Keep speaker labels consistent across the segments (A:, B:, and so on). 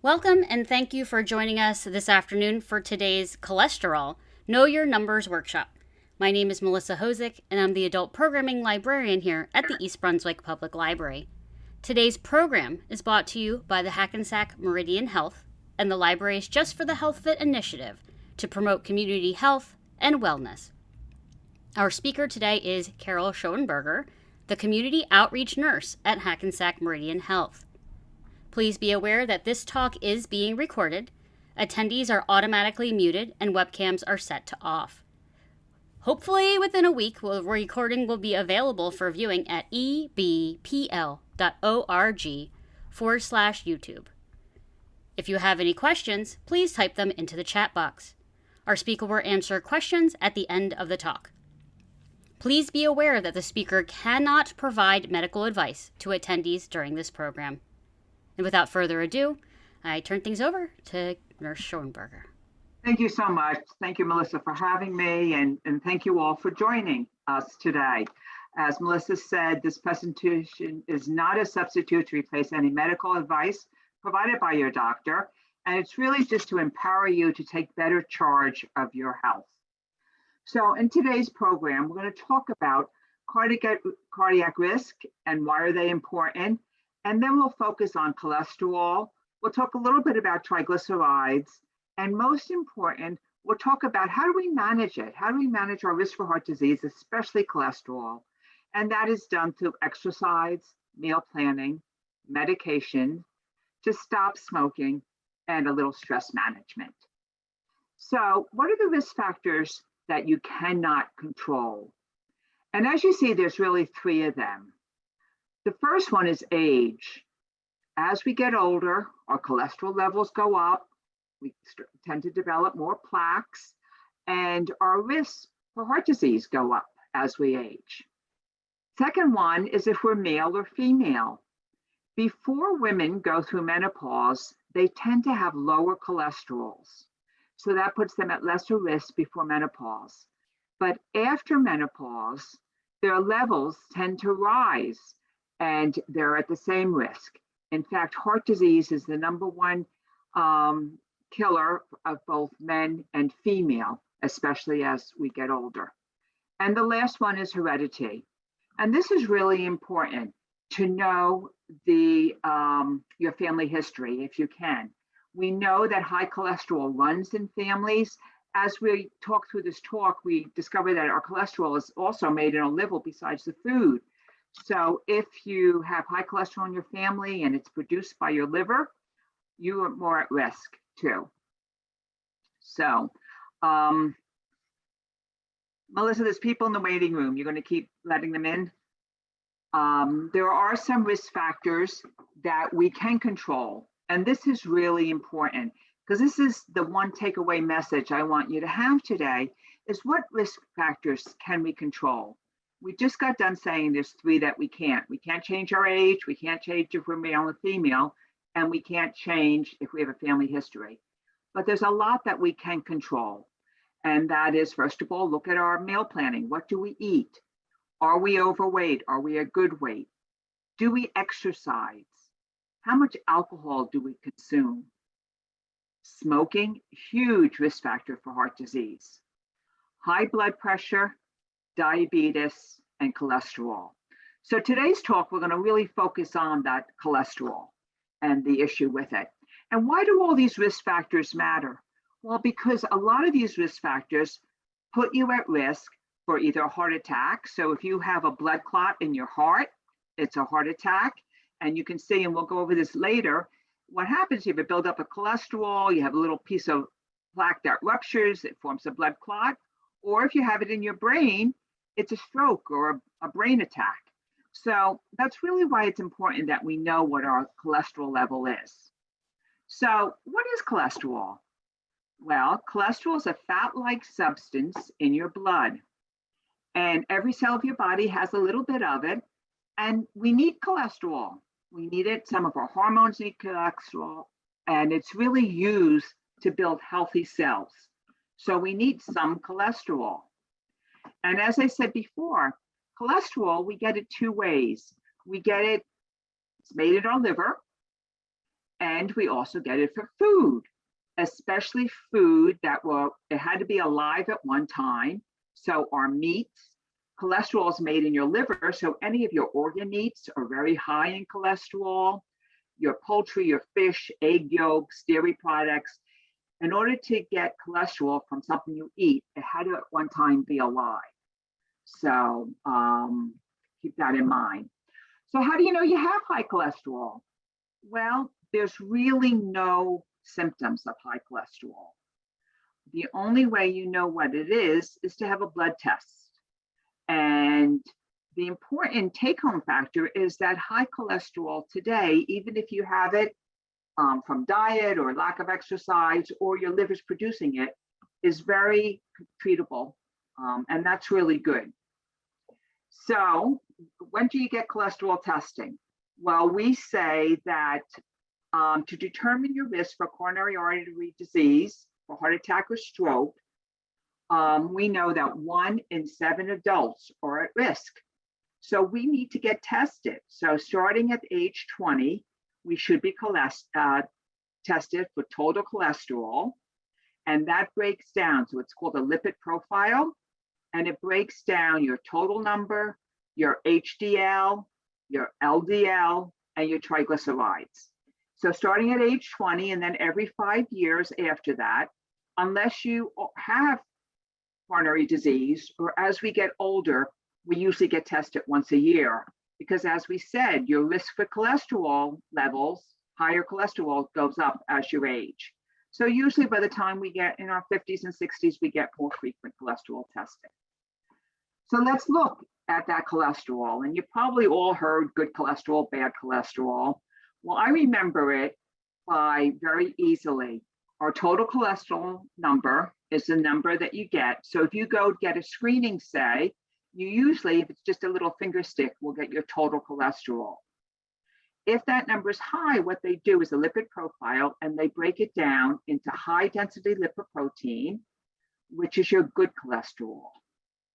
A: Welcome and thank you for joining us this afternoon for today's Cholesterol Know Your Numbers workshop. My name is Melissa Hosick and I'm the adult programming librarian here at the East Brunswick Public Library. Today's program is brought to you by the Hackensack Meridian Health and the library's Just for the Health Fit initiative to promote community health and wellness. Our speaker today is Carol Schoenberger, the community outreach nurse at Hackensack Meridian Health. Please be aware that this talk is being recorded. Attendees are automatically muted and webcams are set to off. Hopefully within a week, the recording will be available for viewing at ebpl.org/YouTube. If you have any questions, please type them into the chat box. Our speaker will answer questions at the end of the talk. Please be aware that the speaker cannot provide medical advice to attendees during this program. And without further ado, I turn things over to Nurse Schoenberger.
B: Thank you so much. Thank you, Melissa, for having me, and thank you all for joining us today. As Melissa said, this presentation is not a substitute to replace any medical advice provided by your doctor, and it's really just to empower you to take better charge of your health. So in today's program, we're going to talk about cardiac risk and why are they important. And then we'll focus on cholesterol. We'll talk a little bit about triglycerides. And most important, we'll talk about how do we manage it? How do we manage our risk for heart disease, especially cholesterol? And that is done through exercise, meal planning, medication, to stop smoking, and a little stress management. So what are the risk factors that you cannot control? And as you see, there's really three of them. The first one is age. As we get older, our cholesterol levels go up, we tend to develop more plaques, and our risks for heart disease go up as we age. Second one is if we're male or female. Before women go through menopause, they tend to have lower cholesterols. So that puts them at lesser risk before menopause. But after menopause, their levels tend to rise, and they're at the same risk. In fact, heart disease is the number one killer of both men and female, especially as we get older. And the last one is heredity. And this is really important to know your family history if you can. We know that high cholesterol runs in families. As we talk through this talk, we discover that our cholesterol is also made in our liver besides the food. So if you have high cholesterol in your family and it's produced by your liver, you are more at risk too. So, Melissa, there's people in the waiting room. You're going to keep letting them in. There are some risk factors that we can control. And this is really important because this is the one takeaway message I want you to have today is what risk factors can we control? We just got done saying there's three that we can't. We can't change our age, we can't change if we're male or female, and we can't change if we have a family history. But there's a lot that we can control. And that is, first of all, look at our meal planning. What do we eat? Are we overweight? Are we a good weight? Do we exercise? How much alcohol do we consume? Smoking, huge risk factor for heart disease. High blood pressure, diabetes, and cholesterol. So today's talk, we're going to really focus on that cholesterol and the issue with it. And why do all these risk factors matter? Well, because a lot of these risk factors put you at risk for either a heart attack. So if you have a blood clot in your heart, it's a heart attack. And you can see, and we'll go over this later, what happens, you have a buildup of cholesterol, you have a little piece of plaque that ruptures, it forms a blood clot. Or if you have it in your brain, it's a stroke or a brain attack. So that's really why it's important that we know what our cholesterol level is. So what is cholesterol? Well, cholesterol is a fat-like substance in your blood. And every cell of your body has a little bit of it. And we need cholesterol. We need it. Some of our hormones need cholesterol. And it's really used to build healthy cells. So we need some cholesterol. And as I said before, cholesterol, we get it two ways. We get it, it's made in our liver, And we also get it for food, especially food it had to be alive at one time. So our meats, cholesterol is made in your liver. So any of your organ meats are very high in cholesterol. Your poultry, your fish, egg yolks, dairy products. In order to get cholesterol from something you eat, it had to at one time be alive. So keep that in mind. So how do you know you have high cholesterol? Well, there's really no symptoms of high cholesterol. The only way you know what it is to have a blood test. And the important take-home factor is that high cholesterol today, even if you have it from diet or lack of exercise or your liver's producing it, is very treatable. And that's really good. So when do you get cholesterol testing? Well, we say that to determine your risk for coronary artery disease, for heart attack or stroke, we know that 1 in 7 adults are at risk. So we need to get tested. So starting at age 20, we should be tested for total cholesterol. And that breaks down. So it's called a lipid profile. And it breaks down your total number, your HDL, your LDL, and your triglycerides. So starting at age 20 and then every 5 years after that, unless you have coronary disease, or as we get older, we usually get tested once a year. Because as we said, your risk for cholesterol levels, higher cholesterol goes up as you age. So usually by the time we get in our 50s and 60s, we get more frequent cholesterol testing. So let's look at that cholesterol. And you probably all heard good cholesterol, bad cholesterol. Well, I remember it by very easily. Our total cholesterol number is the number that you get. So if you go get a screening, say, you usually, if it's just a little finger stick, will get your total cholesterol. If that number is high, what they do is a lipid profile, and they break it down into high density lipoprotein, which is your good cholesterol.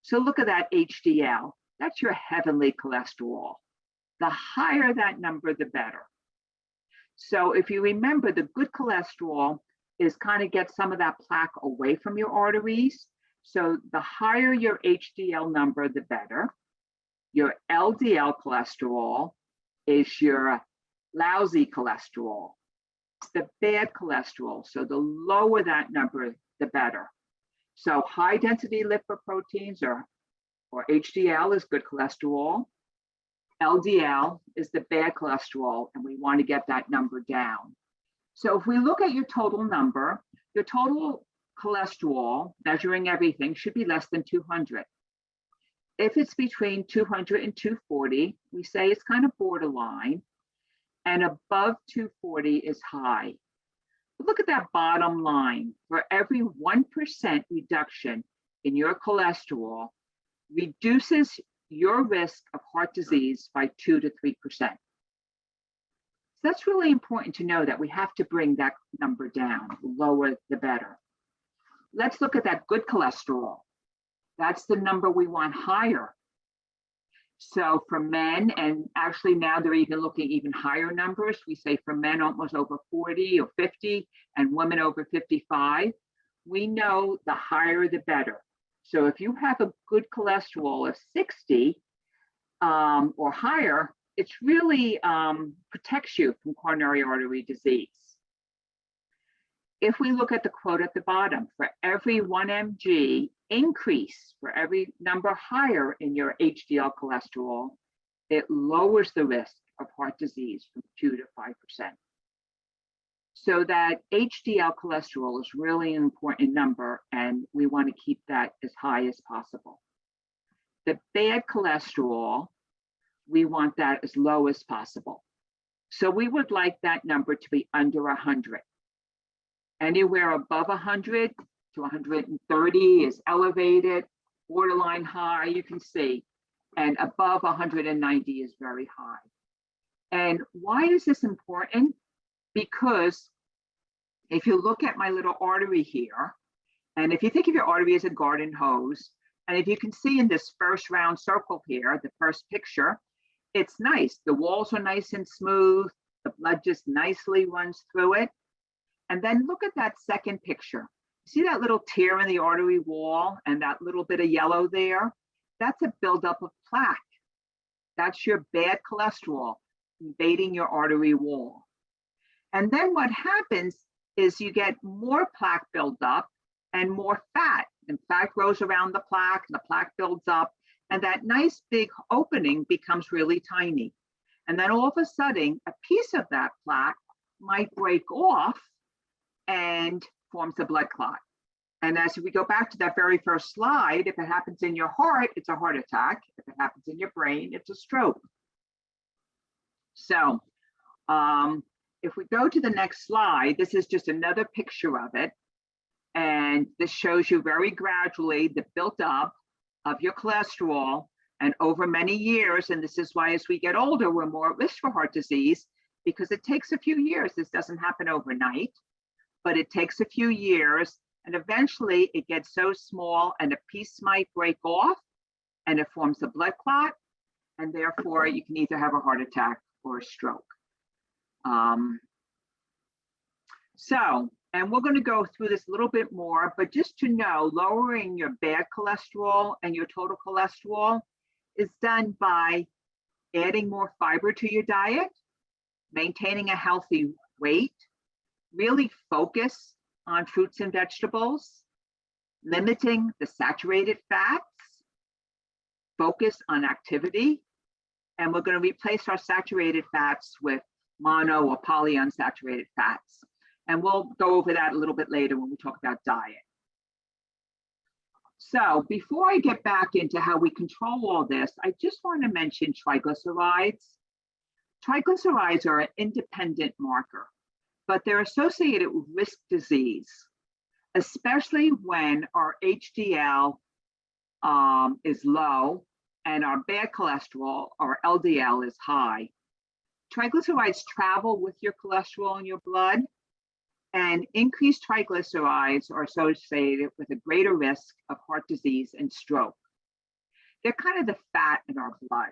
B: So look at that HDL. That's your heavenly cholesterol. The higher that number, the better. So if you remember, the good cholesterol is kind of get some of that plaque away from your arteries. So the higher your HDL number, the better. Your LDL cholesterol is your lousy cholesterol. It's the bad cholesterol. So the lower that number, the better. So high density lipoproteins or HDL is good cholesterol. LDL is the bad cholesterol, and we want to get that number down. So if we look at your total number, your total cholesterol, measuring everything, should be less than 200. If it's between 200 and 240, we say it's kind of borderline, and above 240 is high. But look at that bottom line. For every 1% reduction in your cholesterol reduces your risk of heart disease by 2 to 3%. So that's really important to know, that we have to bring that number down. The lower, the better. Let's look at that good cholesterol. That's the number we want higher. So for men, and actually now they're even looking even higher numbers. We say for men almost over 40 or 50 and women over 55. We know the higher the better. So if you have a good cholesterol of 60 or higher, it's really protects you from coronary artery disease. If we look at the quote at the bottom, for every 1 mg increase, for every number higher in your HDL cholesterol, it lowers the risk of heart disease from 2 to 5%. So that HDL cholesterol is really an important number, and we want to keep that as high as possible. The bad cholesterol, we want that as low as possible. So we would like that number to be under 100. Anywhere above 100 to 130 is elevated, borderline high, you can see, and above 190 is very high. And why is this important? Because if you look at my little artery here, and if you think of your artery as a garden hose, and if you can see in this first round circle here, the first picture, it's nice. The walls are nice and smooth. The blood just nicely runs through it. And then look at that second picture. See that little tear in the artery wall and that little bit of yellow there? That's a buildup of plaque. That's your bad cholesterol invading your artery wall. And then what happens is you get more plaque buildup and more fat. And fat grows around the plaque, and the plaque builds up, and that nice big opening becomes really tiny. And then all of a sudden, a piece of that plaque might break off and forms a blood clot. And as we go back to that very first slide, if it happens in your heart, it's a heart attack. If it happens in your brain, it's a stroke. So if we go to the next slide, this is just another picture of it. And this shows you very gradually the build-up of your cholesterol, and over many years, and this is why as we get older, we're more at risk for heart disease, because it takes a few years. This doesn't happen overnight, but it takes a few years, and eventually it gets so small and a piece might break off and it forms a blood clot, and therefore you can either have a heart attack or a stroke. And we're going to go through this a little bit more, but just to know, lowering your bad cholesterol and your total cholesterol is done by adding more fiber to your diet, maintaining a healthy weight, really focus on fruits and vegetables, limiting the saturated fats, focus on activity, and we're going to replace our saturated fats with mono or polyunsaturated fats. And we'll go over that a little bit later when we talk about diet. So before I get back into how we control all this, I just want to mention triglycerides. Triglycerides are an independent marker, but they're associated with risk disease, especially when our HDL is low and our bad cholesterol, or LDL, is high. Triglycerides travel with your cholesterol in your blood, and increased triglycerides are associated with a greater risk of heart disease and stroke. They're kind of the fat in our blood.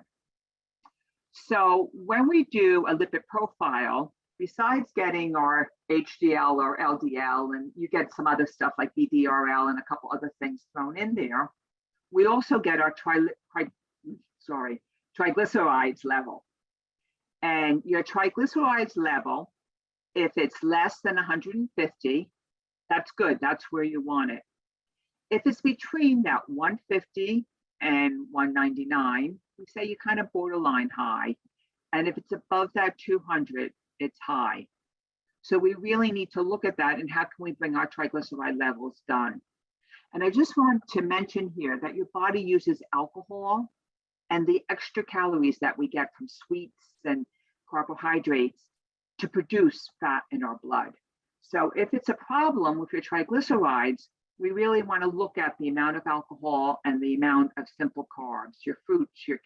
B: So when we do a lipid profile, besides getting our HDL or LDL, and you get some other stuff like VDRL and a couple other things thrown in there, we also get our triglycerides level. And your triglycerides level, if it's less than 150, that's good. That's where you want it. If it's between that 150 and 199, we say you're kind of borderline high. And if it's above that 200, it's high. So we really need to look at that and how can we bring our triglyceride levels down. And I just want to mention here that your body uses alcohol and the extra calories that we get from sweets and carbohydrates to produce fat in our blood. So if it's a problem with your triglycerides, we really want to look at the amount of alcohol and the amount of simple carbs, your fruits, your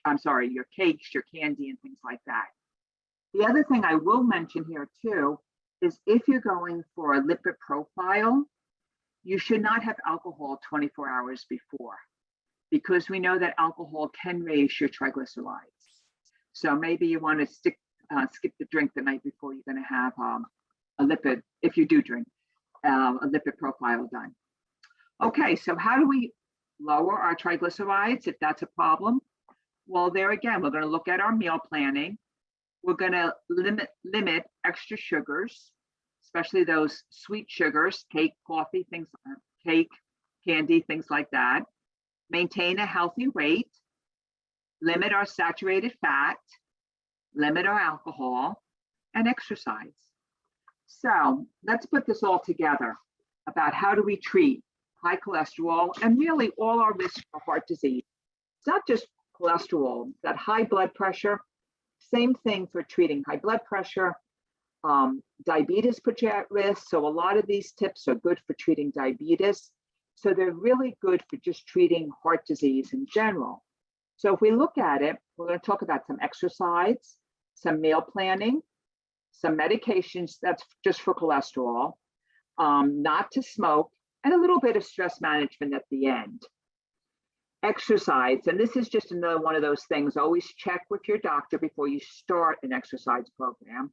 B: cakes, your candy, and things like that. The other thing I will mention here too is if you're going for a lipid profile, you should not have alcohol 24 hours before, because we know that alcohol can raise your triglycerides. So maybe you want to skip the drink the night before you're going to have a lipid, if you do drink, a lipid profile done. Okay, so how do we lower our triglycerides if that's a problem? Well, there again, we're going to look at our meal planning. We're going to limit extra sugars, especially those sweet sugars, cake, coffee, cake, candy, things like that. Maintain a healthy weight, limit our saturated fat, limit our alcohol, and exercise. So let's put this all together about how do we treat high cholesterol and really all our risk for heart disease. It's not just cholesterol, that high blood pressure, same thing for treating high blood pressure. Diabetes puts you at risk. So a lot of these tips are good for treating diabetes. So they're really good for just treating heart disease in general. So if we look at it, we're going to talk about some exercise, some meal planning, some medications that's just for cholesterol, not to smoke, and a little bit of stress management at the end. Exercise, and this is just another one of those things, always check with your doctor before you start an exercise program.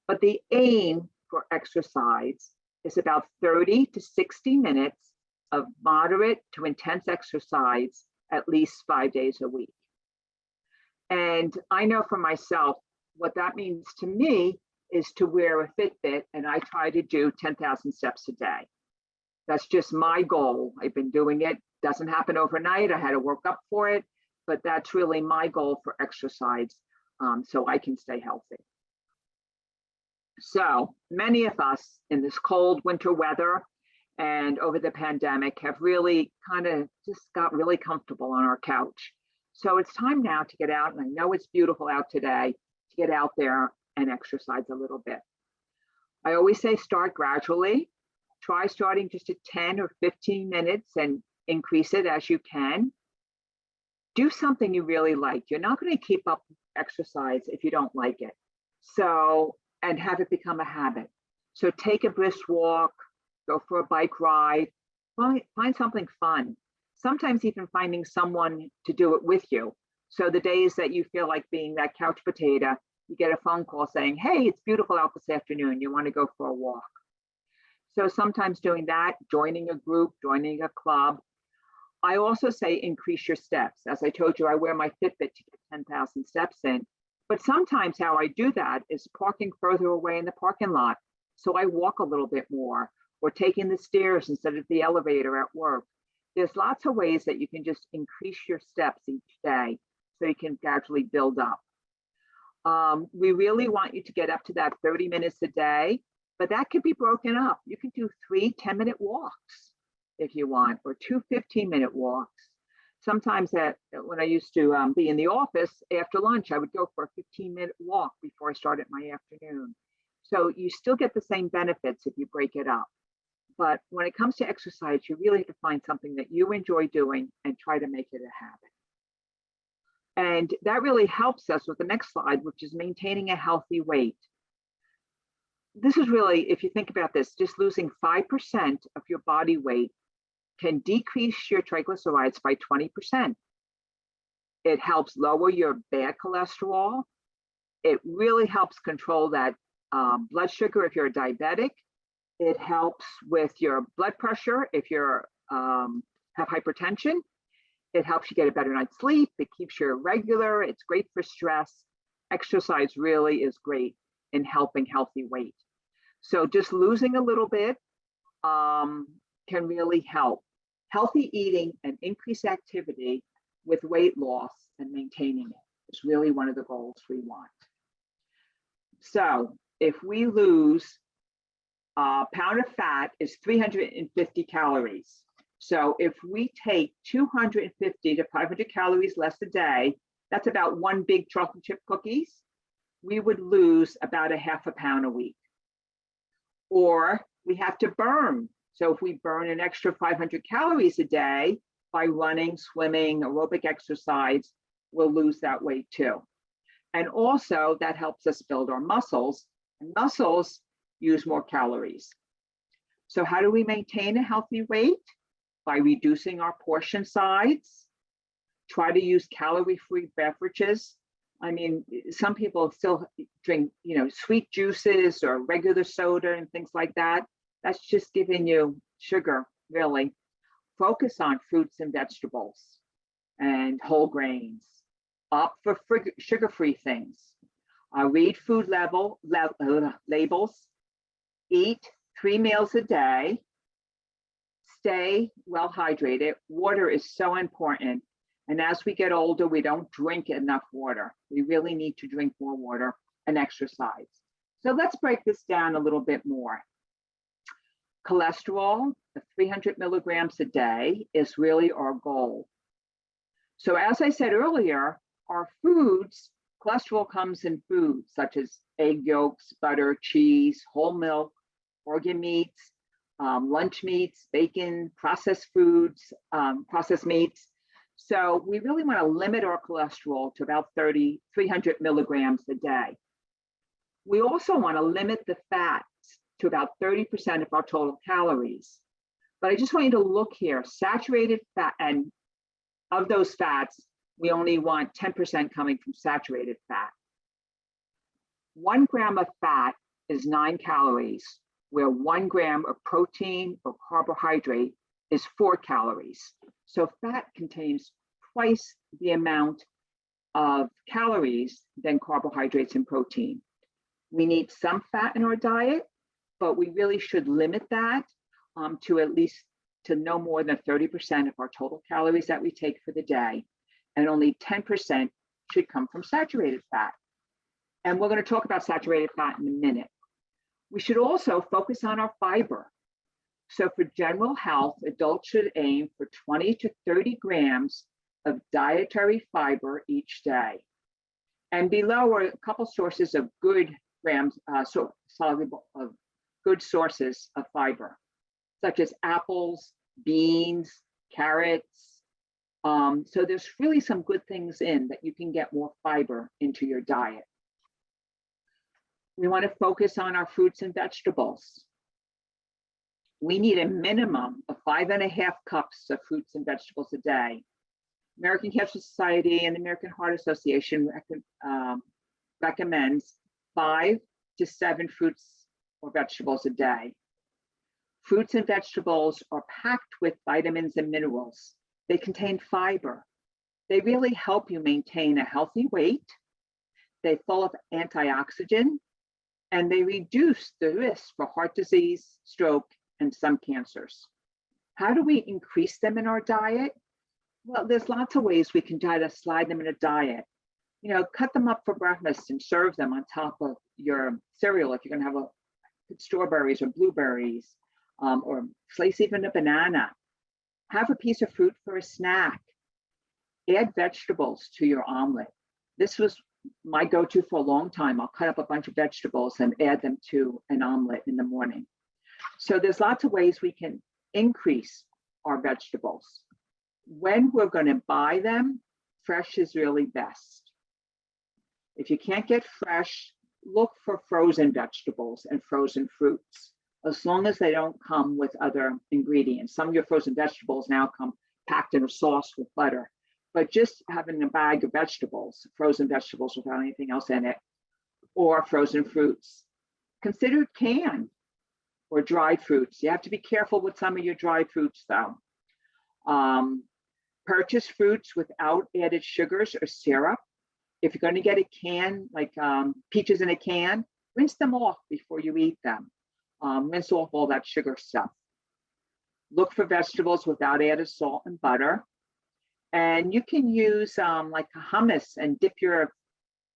B: But the aim for exercise is about 30 to 60 minutes of moderate to intense exercise at least 5 days a week. And I know for myself, what that means to me is to wear a Fitbit, and I try to do 10,000 steps a day. That's just my goal. I've been doing it. Doesn't happen overnight. I had to work up for it, but that's really my goal for exercise, so I can stay healthy. So many of us in this cold winter weather and over the pandemic have really kind of just got really comfortable on our couch. So it's time now to get out, and I know it's beautiful out today, to get out there and exercise a little bit. I always say start gradually. Try starting just at 10 or 15 minutes and increase it as you can. Do something you really like. You're not going to keep up exercise if you don't like it. So, and have it become a habit. So take a brisk walk, go for a bike ride, find something fun. Sometimes even finding someone to do it with you. So the days that you feel like being that couch potato, you get a phone call saying, hey, it's beautiful out this afternoon. You want to go for a walk? So sometimes doing that, joining a group, joining a club. I also say increase your steps. As I told you, I wear my Fitbit to get 10,000 steps in. But sometimes how I do that is parking further away in the parking lot. So I walk a little bit more, or taking the stairs instead of the elevator at work. There's lots of ways that you can just increase your steps each day so you can gradually build up. We really want you to get up to that 30 minutes a day, but that could be broken up. You can do 3 10-minute walks if you want, or 2 15-minute walks. Sometimes when I used to be in the office after lunch, I would go for a 15-minute walk before I started my afternoon. So you still get the same benefits if you break it up. But when it comes to exercise, you really have to find something that you enjoy doing and try to make it a habit. And that really helps us with the next slide, which is maintaining a healthy weight. This is really, if you think about this, just losing 5% of your body weight can decrease your triglycerides by 20%. It helps lower your bad cholesterol. It really helps control that blood sugar if you're a diabetic. It helps with your blood pressure if you have hypertension. It helps you get a better night's sleep. It keeps you regular. It's great for stress. Exercise really is great in helping healthy weight. So just losing a little bit can really help. Healthy eating and increased activity with weight loss and maintaining it is really one of the goals we want. So if we lose a pound of fat is 350 calories. So if we take 250 to 500 calories less a day, that's about 1 big chocolate chip cookies, we would lose about a half a pound a week. Or we have to burn. So if we burn an extra 500 calories a day by running, swimming, aerobic exercise, we'll lose that weight too. And also that helps us build our muscles, and muscles use more calories. So how do we maintain a healthy weight? By reducing our portion size. Try to use calorie-free beverages. I mean, some people still drink, sweet juices or regular soda and things like that. That's just giving you sugar, really. Focus on fruits and vegetables and whole grains. Opt for sugar-free things. Read food labels. Eat 3 meals a day. Stay well hydrated. Water is so important. And as we get older, we don't drink enough water. We really need to drink more water and exercise. So let's break this down a little bit more. Cholesterol, 300 milligrams a day is really our goal. So as I said earlier, our foods, cholesterol comes in foods such as egg yolks, butter, cheese, whole milk, organ meats, lunch meats, bacon, processed foods, processed meats. So we really want to limit our cholesterol to about 300 milligrams a day. We also want to limit the fats to about 30% of our total calories. But I just want you to look here, saturated fat, and of those fats, we only want 10% coming from saturated fat. 1 gram of fat is 9 calories, where 1 gram of protein or carbohydrate is 4 calories. So fat contains twice the amount of calories than carbohydrates and protein. We need some fat in our diet, but we really should limit that to at least to no more than 30% of our total calories that we take for the day. And only 10% should come from saturated fat. And we're going to talk about saturated fat in a minute. We should also focus on our fiber. So for general health, adults should aim for 20 to 30 grams of dietary fiber each day. And below are a couple sources of good grams, soluble of good sources of fiber, such as apples, beans, carrots. So there's really some good things in that you can get more fiber into your diet. We want to focus on our fruits and vegetables. We need a minimum of 5.5 cups of fruits and vegetables a day. American Cancer Society and the American Heart Association recommends 5 to 7 fruits or vegetables a day. Fruits and vegetables are packed with vitamins and minerals. They contain fiber. They really help you maintain a healthy weight. They're full of antioxidant, and they reduce the risk for heart disease, stroke, and some cancers. How do we increase them in our diet? Well, there's lots of ways we can try to slide them in a diet. You know, cut them up for breakfast and serve them on top of your cereal if you're going to have strawberries or blueberries, or slice even a banana. Have a piece of fruit for a snack. Add vegetables to your omelet. This was my go-to for a long time. I'll cut up a bunch of vegetables and add them to an omelet in the morning. So there's lots of ways we can increase our vegetables. When we're going to buy them, fresh is really best. If you can't get fresh, look for frozen vegetables and frozen fruits, as long as they don't come with other ingredients. Some of your frozen vegetables now come packed in a sauce with butter, but just having a bag of vegetables, frozen vegetables without anything else in it, or frozen fruits. Consider canned or dried fruits. You have to be careful with some of your dried fruits though. Purchase fruits without added sugars or syrup. If you're going to get a can, like peaches in a can, rinse them off before you eat them. Rinse off all that sugar stuff. Look for vegetables without added salt and butter. And you can use like hummus and dip your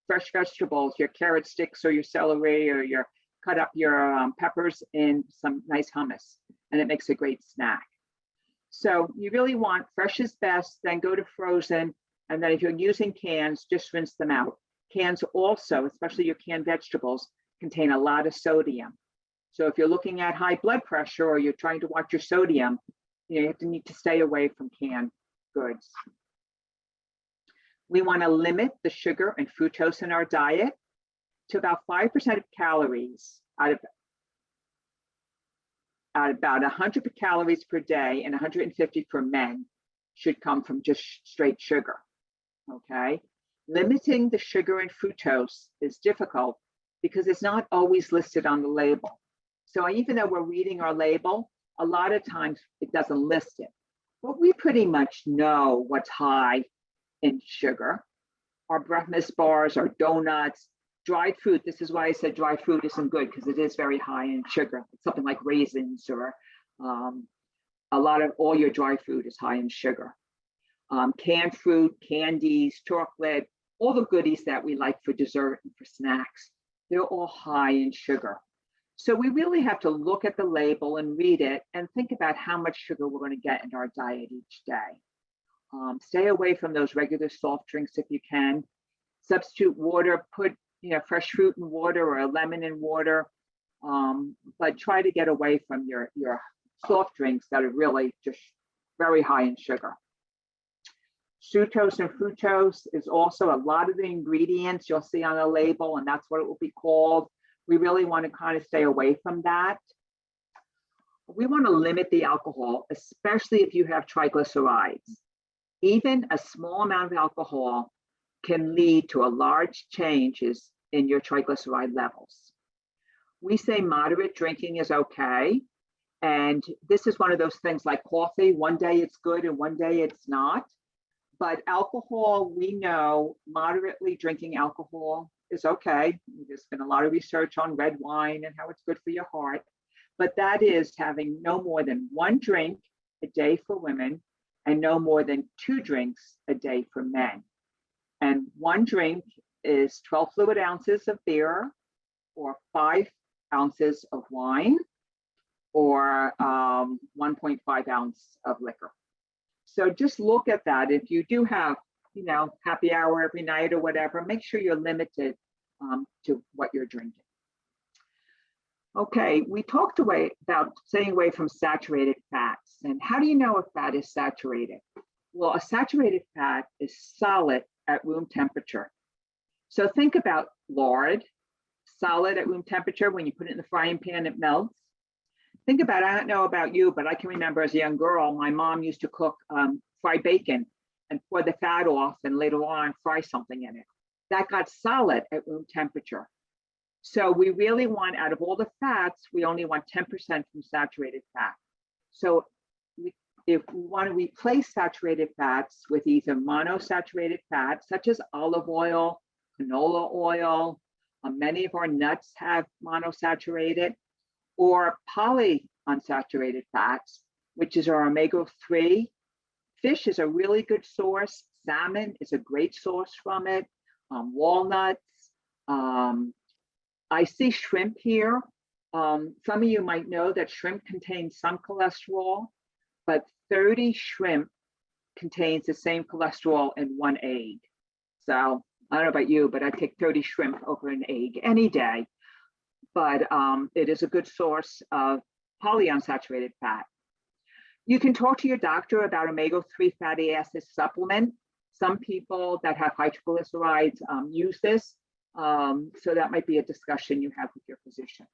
B: fresh vegetables, your carrot sticks or your celery or your cut up your peppers in some nice hummus, and it makes a great snack. So you really want fresh is best, then go to frozen. And then if you're using cans, just rinse them out. Cans also, especially your canned vegetables, contain a lot of sodium. So if you're looking at high blood pressure or you're trying to watch your sodium, you need to stay away from canned goods. We want to limit the sugar and fructose in our diet to about 5% of calories out of about 100 calories per day, and 150 for men should come from just straight sugar. Okay, limiting the sugar and fructose is difficult because it's not always listed on the label. So even though we're reading our label, a lot of times it doesn't list it. But we pretty much know what's high in sugar. Our breakfast bars, our donuts, dried fruit. This is why I said dried fruit isn't good, because it is very high in sugar. It's something like raisins or a lot of all your dry fruit is high in sugar. Canned fruit, candies, chocolate, all the goodies that we like for dessert and for snacks, they're all high in sugar. So we really have to look at the label and read it and think about how much sugar we're going to get in our diet each day. Stay away from those regular soft drinks if you can. Substitute water, put fresh fruit in water or a lemon in water, but try to get away from your soft drinks that are really just very high in sugar. Sucrose and fructose is also a lot of the ingredients you'll see on a label, and that's what it will be called. We really want to kind of stay away from that. We want to limit the alcohol, especially if you have triglycerides. Even a small amount of alcohol can lead to a large changes in your triglyceride levels. We say moderate drinking is okay. And this is one of those things like coffee. One day it's good and one day it's not. But alcohol, we know moderately drinking alcohol is okay. There's been a lot of research on red wine and how it's good for your heart. But that is having no more than one drink a day for women and no more than 2 drinks a day for men. And one drink is 12 fluid ounces of beer or 5 ounces of wine or 1.5 ounce of liquor. So just look at that. If you do have, happy hour every night or whatever, make sure you're limited to what you're drinking. Okay, we talked about staying away from saturated fats. And how do you know if fat is saturated? Well, a saturated fat is solid at room temperature. So think about lard, solid at room temperature. When you put it in the frying pan, it melts. Think about, I don't know about you, but I can remember as a young girl, my mom used to cook fried bacon and pour the fat off and later on fry something in it. That got solid at room temperature. So we really want, out of all the fats, we only want 10% from saturated fat. So if we want to replace saturated fats with either monosaturated fats, such as olive oil, canola oil, many of our nuts have monosaturated, or polyunsaturated fats, which is our omega-3. Fish is a really good source. Salmon is a great source from it. Walnuts. I see shrimp here. Some of you might know that shrimp contains some cholesterol, but 30 shrimp contains the same cholesterol in 1 egg. So I don't know about you, but I take 30 shrimp over an egg any day. But it is a good source of polyunsaturated fat. You can talk to your doctor about omega-3 fatty acid supplement. Some people that have high triglycerides use this. So that might be a discussion you have with your physician.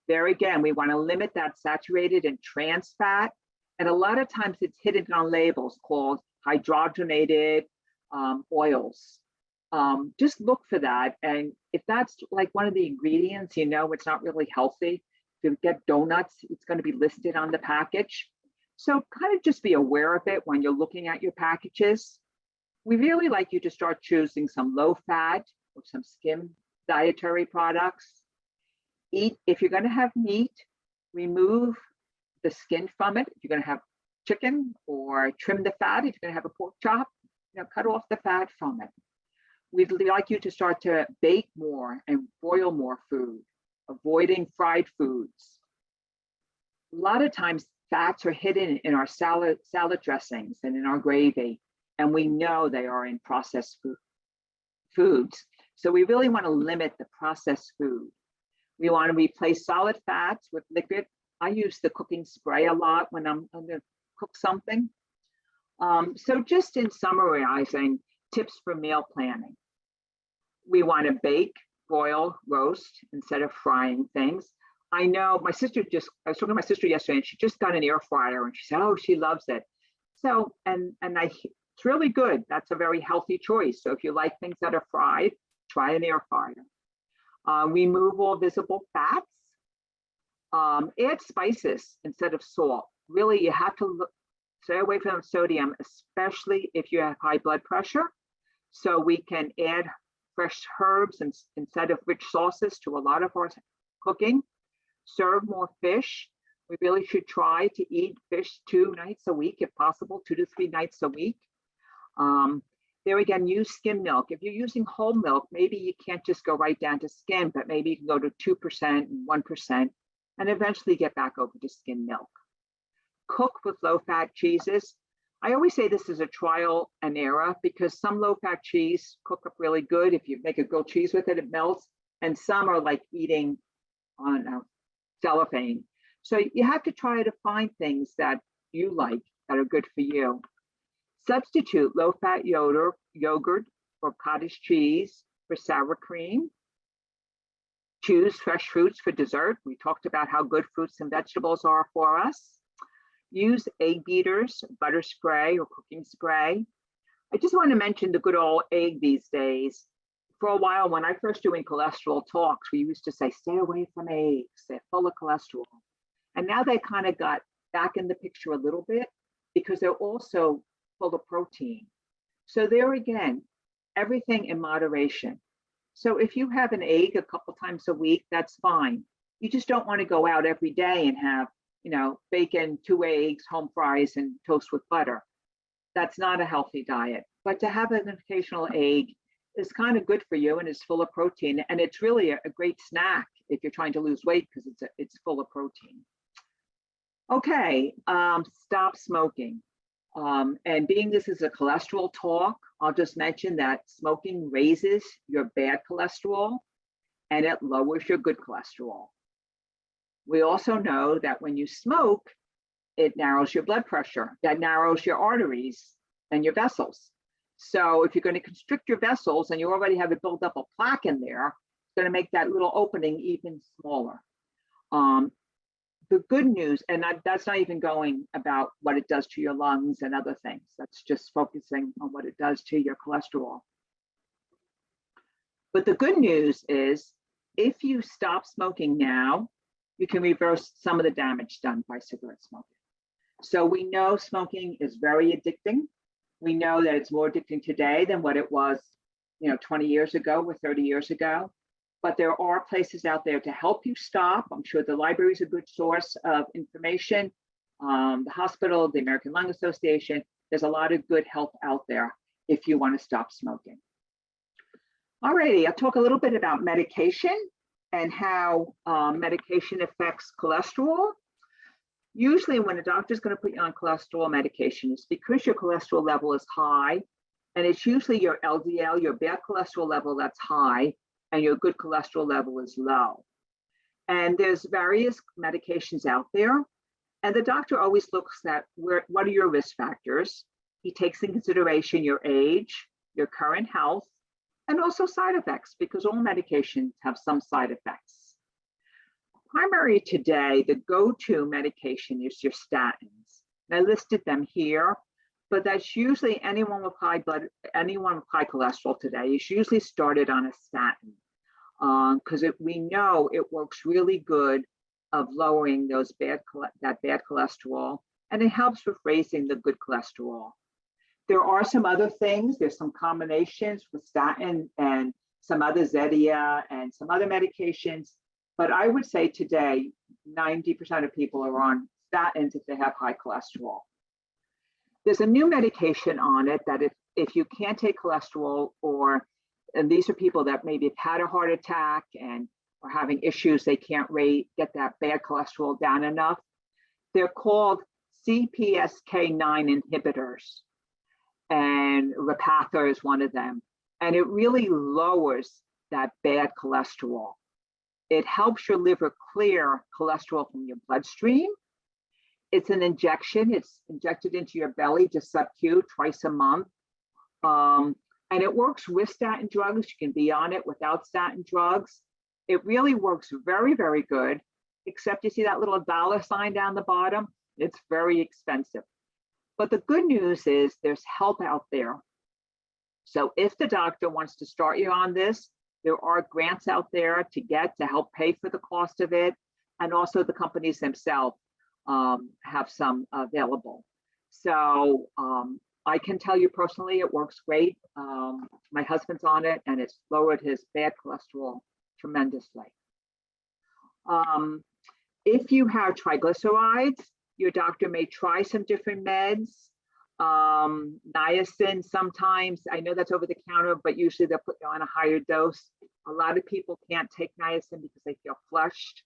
B: There again, we want to limit that saturated and trans fat. And a lot of times it's hidden on labels called hydrogenated oils. Just look for that. And if that's like one of the ingredients, it's not really healthy. If you get donuts, it's going to be listed on the package. So kind of just be aware of it when you're looking at your packages. We really like you to start choosing some low fat or some skim dietary products. If you're going to have meat, remove the skin from it. If you're going to have chicken, or trim the fat. If you're going to have a pork chop, cut off the fat from it. We'd like you to start to bake more and boil more food, avoiding fried foods. A lot of times fats are hidden in our salad dressings and in our gravy, and we know they are in processed foods. So we really want to limit the processed food. We want to replace solid fats with liquid. I use the cooking spray a lot when I'm going to cook something. So just in summarizing tips for meal planning. We want to bake, boil, roast instead of frying things. I know I was talking to my sister yesterday, and she just got an air fryer, and she said, oh, she loves it. So, it's really good. That's a very healthy choice. So if you like things that are fried, try an air fryer. Remove all visible fats. Add spices instead of salt. Really, you have to stay away from sodium, especially if you have high blood pressure. So we can add fresh herbs instead of rich sauces to a lot of our cooking. Serve more fish. We really should try to eat fish 2 nights a week, if possible, 2 to 3 nights a week. There again, use skim milk. If you're using whole milk, maybe you can't just go right down to skim, but maybe you can go to 2% and 1%, and eventually get back over to skim milk. Cook with low-fat cheeses. I always say this is a trial and error, because some low-fat cheese cook up really good. If you make a grilled cheese with it, it melts, and some are like eating on cellophane. So you have to try to find things that you like that are good for you. Substitute low-fat yogurt or cottage cheese for sour cream. Choose fresh fruits for dessert. We talked about how good fruits and vegetables are for us. Use egg beaters, butter spray, or cooking spray. I just want to mention the good old egg these days. for a while, when I first doing cholesterol talks, we used to say, stay away from eggs, they're full of cholesterol. And now they kind of got back in the picture a little bit because they're also full of protein. So there again, everything in moderation. So if you have an egg a couple times a week, that's fine. You just don't want to go out every day and have, bacon, 2 eggs, home fries, and toast with butter. That's not a healthy diet. But to have an occasional egg is kind of good for you, and it's full of protein. And it's really a great snack if you're trying to lose weight because it's full of protein. Okay, stop smoking. And being this is a cholesterol talk, I'll just mention that smoking raises your bad cholesterol and it lowers your good cholesterol. We also know that when you smoke, it narrows your blood pressure, that narrows your arteries and your vessels. So if you're going to constrict your vessels and you already have a buildup of plaque in there, it's going to make that little opening even smaller. The good news, and that's not even going about what it does to your lungs and other things. That's just focusing on what it does to your cholesterol. But the good news is if you stop smoking now, you can reverse some of the damage done by cigarette smoking. So we know smoking is very addicting. We know that it's more addicting today than what it was, 20 years ago or 30 years ago. But there are places out there to help you stop. I'm sure the library is a good source of information. The hospital, the American Lung Association, there's a lot of good help out there if you want to stop smoking. Alrighty, I'll talk a little bit about medication and how medication affects cholesterol. Usually when a doctor is going to put you on cholesterol medication, it's because your cholesterol level is high, and it's usually your LDL, your bad cholesterol level that's high, and your good cholesterol level is low. And there's various medications out there, and the doctor always looks at what are your risk factors. He takes in consideration your age, your current health, and also side effects, because all medications have some side effects. Primary today, the go-to medication is your statins. And I listed them here, but that's usually anyone with high cholesterol today is usually started on a statin because we know it works really good of lowering that bad cholesterol, and it helps with raising the good cholesterol. There are some other things. There's some combinations with statin and some other Zetia and some other medications. But I would say today, 90% of people are on statins if they have high cholesterol. There's a new medication on it that if you can't take cholesterol, and these are people that maybe have had a heart attack and are having issues, they can't get that bad cholesterol down enough. They're called CPSK9 inhibitors, and Repather is one of them. And it really lowers that bad cholesterol. It helps your liver clear cholesterol from your bloodstream. It's an injection. It's injected into your belly, just sub-Q, twice a month. And it works with statin drugs. You can be on it without statin drugs. It really works very, very good, except you see that little dollar sign down the bottom? It's very expensive. But the good news is there's help out there. So if the doctor wants to start you on this, there are grants out there to help pay for the cost of it. And also the companies themselves have some available. So I can tell you personally, it works great. My husband's on it and it's lowered his bad cholesterol tremendously. If you have triglycerides, your doctor may try some different meds. Niacin sometimes, I know that's over the counter, but usually they'll put you on a higher dose. A lot of people can't take niacin because they feel flushed,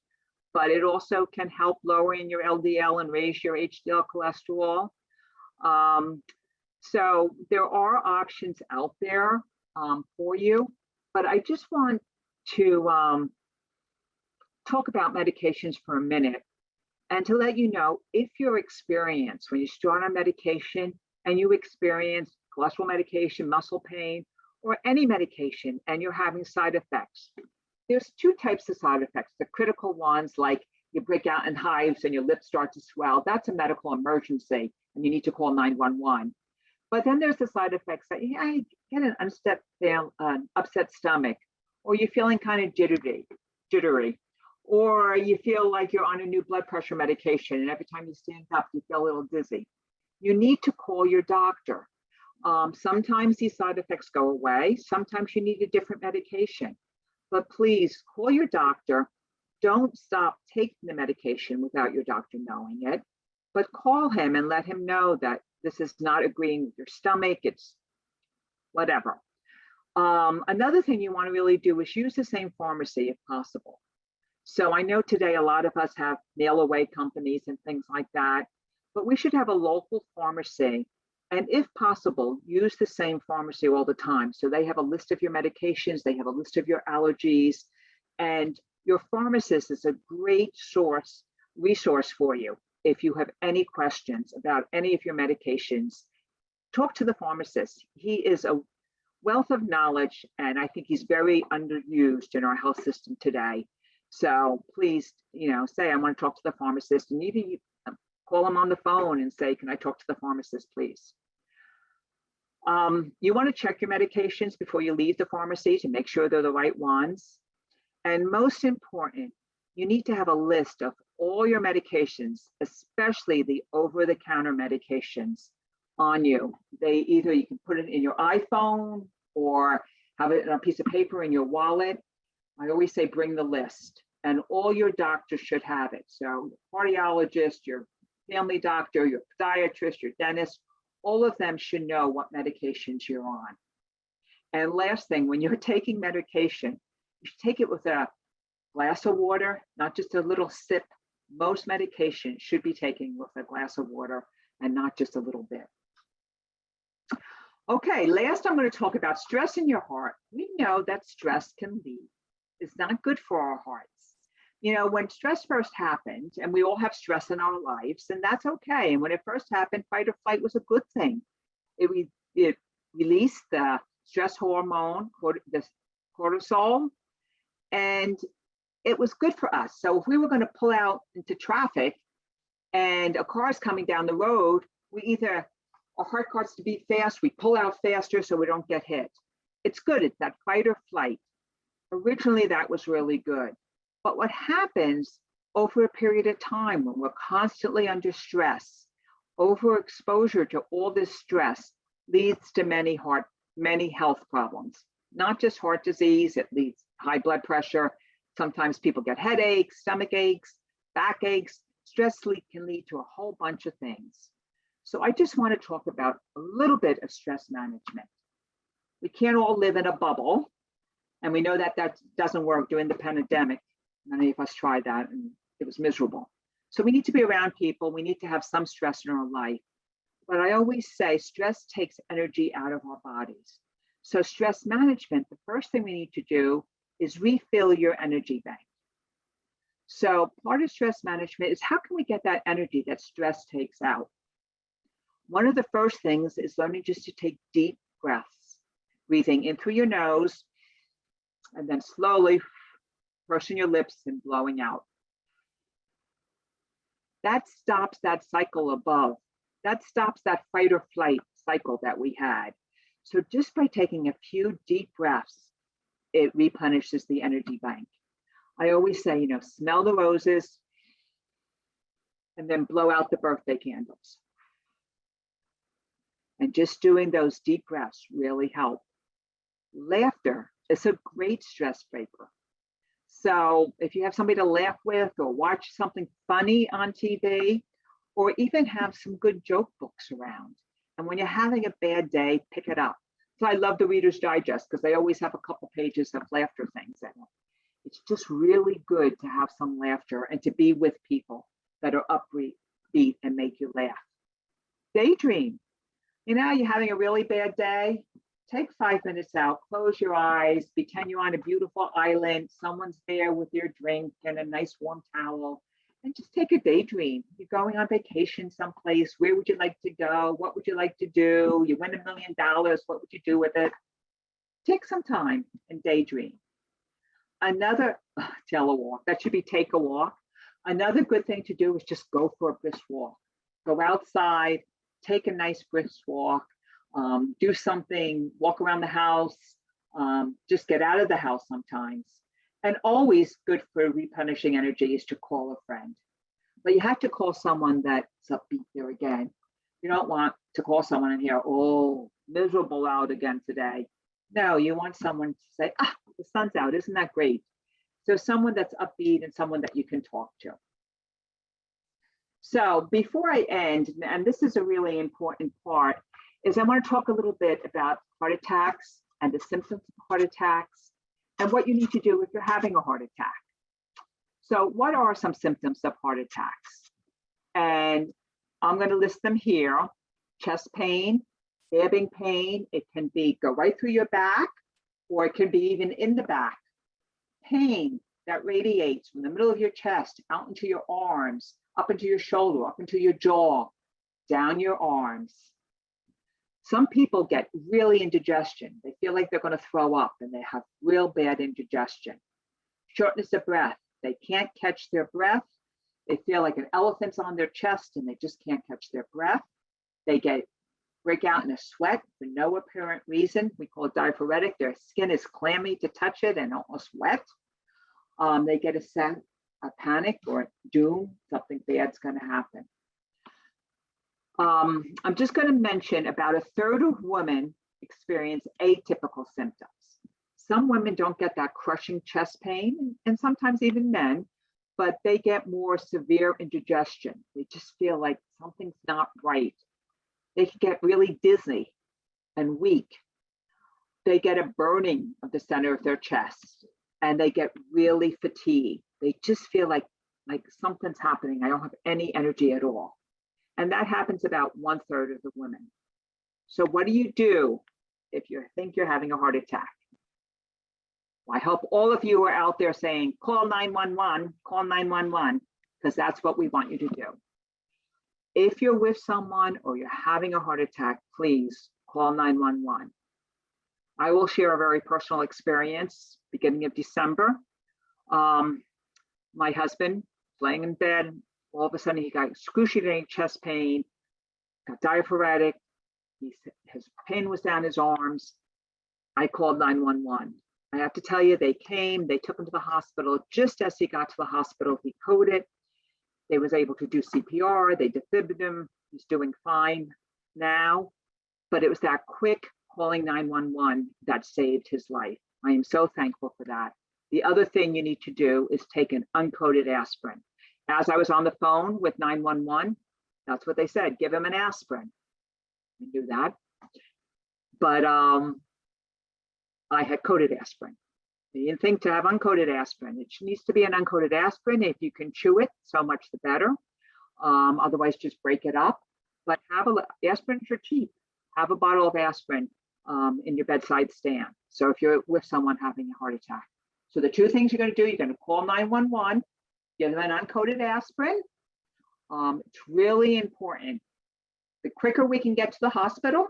B: but it also can help lowering your LDL and raise your HDL cholesterol. So there are options out there for you, but I just want to talk about medications for a minute. And to let you know, if you're experienced, when you start on medication and you experience cholesterol medication, muscle pain, or any medication, and you're having side effects, there's two types of side effects. The critical ones, like you break out in hives and your lips start to swell, that's a medical emergency, and you need to call 911. But then there's the side effects that get an upset stomach, or you're feeling kind of jittery, or you feel like you're on a new blood pressure medication and every time you stand up, you feel a little dizzy, you need to call your doctor. Sometimes these side effects go away. Sometimes you need a different medication, but please call your doctor. Don't stop taking the medication without your doctor knowing it, but call him and let him know that this is not agreeing with your stomach, it's whatever. Another thing you want to really do is use the same pharmacy if possible. So I know today a lot of us have mail away companies and things like that, but we should have a local pharmacy. And if possible, use the same pharmacy all the time. So they have a list of your medications, they have a list of your allergies, and your pharmacist is a great resource for you. If you have any questions about any of your medications, talk to the pharmacist. He is a wealth of knowledge, and I think he's very underused in our health system today. So please, say, I want to talk to the pharmacist, and even call him on the phone and say, can I talk to the pharmacist, please? You want to check your medications before you leave the pharmacy to make sure they're the right ones. And most important, you need to have a list of all your medications, especially the over-the-counter medications on you. You can put it in your iPhone or have it on a piece of paper in your wallet. I always say bring the list, and all your doctors should have it. So cardiologist, your family doctor, your podiatrist, your dentist, all of them should know what medications you're on. And last thing, when you're taking medication, you should take it with a glass of water, not just a little sip. Most medication should be taken with a glass of water and not just a little bit. Okay, last I'm going to talk about stress in your heart. We know that stress is not good for our hearts. When stress first happened, and we all have stress in our lives, and that's okay. And when it first happened, fight or flight was a good thing. It released the stress hormone, the cortisol, and it was good for us. So if we were going to pull out into traffic and a car is coming down the road, our heart starts to beat fast, we pull out faster so we don't get hit. It's good, it's that fight or flight. Originally, that was really good. But what happens over a period of time when we're constantly under stress, overexposure to all this stress leads to many health problems, not just heart disease, it leads to high blood pressure. Sometimes people get headaches, stomach aches, back aches. Stress can lead to a whole bunch of things. So I just want to talk about a little bit of stress management. We can't all live in a bubble, and we know that doesn't work during the pandemic. Many of us tried that and it was miserable. So we need to be around people. We need to have some stress in our life. But I always say stress takes energy out of our bodies. So stress management, the first thing we need to do is refill your energy bank. So part of stress management is how can we get that energy that stress takes out? One of the first things is learning just to take deep breaths, breathing in through your nose and then slowly pursing your lips and blowing out. That stops that cycle above. That stops that fight or flight cycle that we had. So just by taking a few deep breaths, it replenishes the energy bank. I always say, smell the roses and then blow out the birthday candles. And just doing those deep breaths really help. Laughter is a great stress breaker. So if you have somebody to laugh with or watch something funny on TV, or even have some good joke books around. And when you're having a bad day, pick it up. So I love the Reader's Digest because they always have a couple pages of laughter things in it. It's just really good to have some laughter and to be with people that are upbeat and make you laugh. Daydream. You're having a really bad day. Take 5 minutes out, close your eyes, pretend you're on a beautiful island, someone's there with your drink and a nice warm towel, and just take a daydream. You're going on vacation someplace. Where would you like to go? What would you like to do? You win $1 million. What would you do with it? Take some time and daydream. Tell a walk. That should be take a walk. Another good thing to do is just go for a brisk walk. Go outside, take a nice brisk walk. do something, walk around the house, just get out of the house sometimes. And always good for replenishing energy is to call a friend. But you have to call someone that's upbeat there again. You don't want to call someone and hear, oh, miserable out again today. No, you want someone to say, ah, the sun's out, isn't that great? So someone that's upbeat and someone that you can talk to. So before I end, and this is a really important part, is I want to talk a little bit about heart attacks and the symptoms of heart attacks and what you need to do if you're having a heart attack. So what are some symptoms of heart attacks? And I'm going to list them here. Chest pain, stabbing pain. It can go right through your back, or it can be even in the back. Pain that radiates from the middle of your chest out into your arms, up into your shoulder, up into your jaw, down your arms. Some people get really indigestion. They feel like they're going to throw up and they have real bad indigestion. Shortness of breath. They can't catch their breath. They feel like an elephant's on their chest and they just can't catch their breath. They break out in a sweat for no apparent reason. We call it diaphoretic. Their skin is clammy to touch it and almost wet. They get a panic or doom, something bad's going to happen. I'm just going to mention about a third of women experience atypical symptoms. Some women don't get that crushing chest pain, and sometimes even men, but they get more severe indigestion. They just feel like something's not right. They can get really dizzy and weak. They get a burning of the center of their chest, and they get really fatigued. They just feel like something's happening. I don't have any energy at all. And that happens about 1/3 of the women. So what do you do if you think you're having a heart attack? Well, I hope all of you are out there saying, call 911, because that's what we want you to do. If you're with someone or you're having a heart attack, please call 911. I will share a very personal experience beginning of December. My husband laying in bed, all of a sudden he got excruciating chest pain, got diaphoretic, his pain was down his arms. I called 911. I have to tell you, they came, they took him to the hospital. Just as he got to the hospital, he coded. They was able to do CPR, they defibrillated him, he's doing fine now. But it was that quick calling 911 that saved his life. I am so thankful for that. The other thing you need to do is take an uncoated aspirin. As I was on the phone with 911, that's what they said, give him an aspirin. I knew that. But I had coated aspirin. You didn't think to have uncoated aspirin. It needs to be an uncoated aspirin. If you can chew it, so much the better. Otherwise, just break it up. But aspirins are cheap. Have a bottle of aspirin in your bedside stand. So if you're with someone having a heart attack. So the two things you're going to do, you're going to call 911, give them an uncoated aspirin. It's really important. The quicker we can get to the hospital,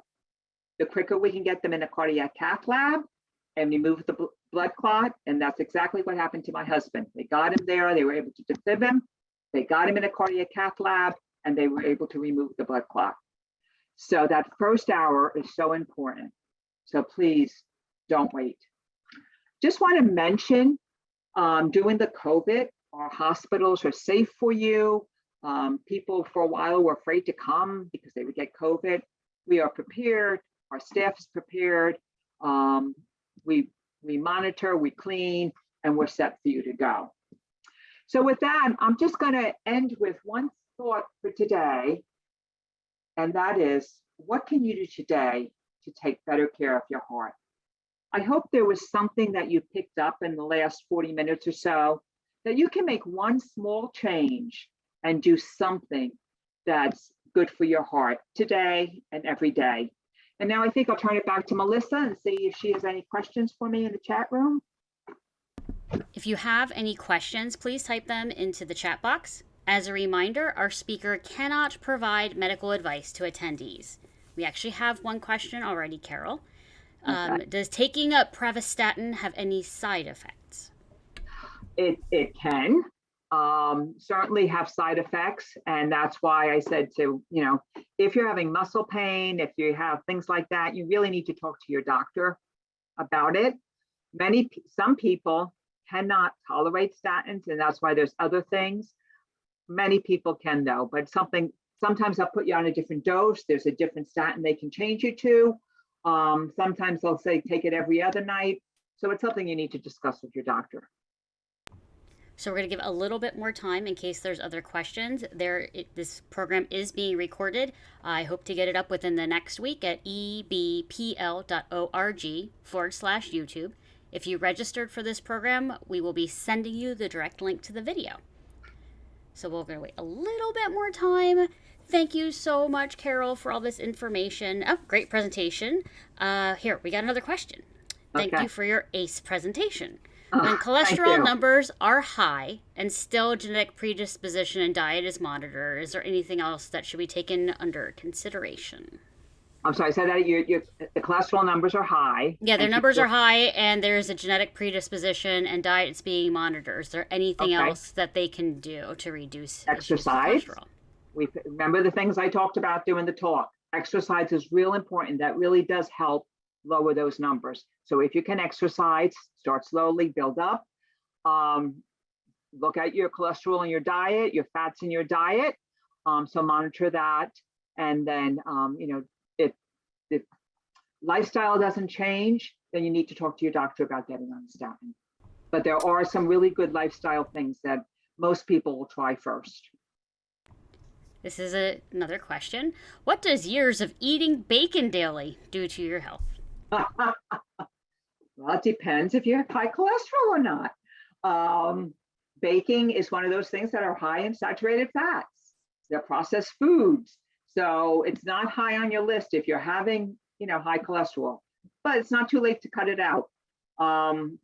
B: the quicker we can get them in a cardiac cath lab and remove the blood clot. And that's exactly what happened to my husband. They got him there, they were able to defib him, they got him in a cardiac cath lab, and they were able to remove the blood clot. So that first hour is so important. So please don't wait. Just want to mention, during the COVID, our hospitals are safe for you. People for a while were afraid to come because they would get COVID. We are prepared. Our staff is prepared. We monitor, we clean, and we're set for you to go. So with that, I'm just going to end with one thought for today, and that is, what can you do today to take better care of your heart? I hope there was something that you picked up in the last 40 minutes or so, that you can make one small change and do something that's good for your heart today and every day. And now I think I'll turn it back to Melissa and see if she has any questions for me in the chat room.
A: If you have any questions, please type them into the chat box. As a reminder, our speaker cannot provide medical advice to attendees. We actually have one question already, Carol. Okay. Does taking up pravastatin have any side effects?
B: It can. certainly have side effects. And that's why I said to, if you're having muscle pain, if you have things like that, you really need to talk to your doctor about it. Some people cannot tolerate statins, and that's why there's other things. Many people can though, but sometimes I'll put you on a different dose. There's a different statin they can change you to. Sometimes they'll say take it every other night. So it's something you need to discuss with your doctor.
A: So we're going to give a little bit more time in case there's other questions. This program is being recorded. I hope to get it up within the next week at ebpl.org/YouTube. If you registered for this program, we will be sending you the direct link to the video. So we're going to wait a little bit more time. Thank you so much, Carol, for all this information. Oh, great presentation. Here, we got another question. Thank you for your ACE presentation. When cholesterol numbers are high and still genetic predisposition and diet is monitored, is there anything else that should be taken under consideration?
B: I'm sorry, say that the cholesterol numbers are high.
A: Yeah, their numbers are high and there's a genetic predisposition and diet is being monitored. Is there anything else that they can do to reduce
B: exercise?
A: Cholesterol?
B: We remember the things I talked about during the talk. Exercise is real important. That really does help lower those numbers. So if you can exercise, start slowly, build up. Look at your cholesterol in your diet, your fats in your diet. So monitor that. And then, if lifestyle doesn't change, then you need to talk to your doctor about getting on statin. But there are some really good lifestyle things that most people will try first.
A: This is another question. What does years of eating bacon daily do to your health?
B: Well, it depends if you have high cholesterol or not. Baking is one of those things that are high in saturated fats. They're processed foods. So it's not high on your list if you're having, high cholesterol, but it's not too late to cut it out.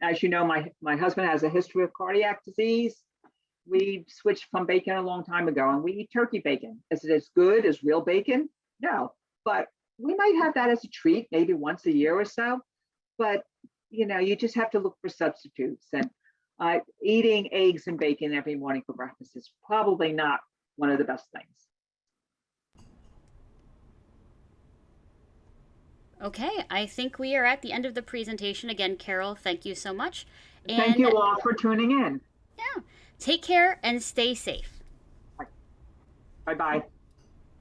B: As you know, my husband has a history of cardiac disease. We switched from bacon a long time ago and we eat turkey bacon. Is it as good as real bacon? No, but we might have that as a treat, maybe once a year or so. But, you just have to look for substitutes. And eating eggs and bacon every morning for breakfast is probably not one of the best things.
A: Okay, I think we are at the end of the presentation. Again, Carol, thank you so much.
B: And thank you all for tuning in.
A: Yeah, take care and stay safe.
B: Bye-bye.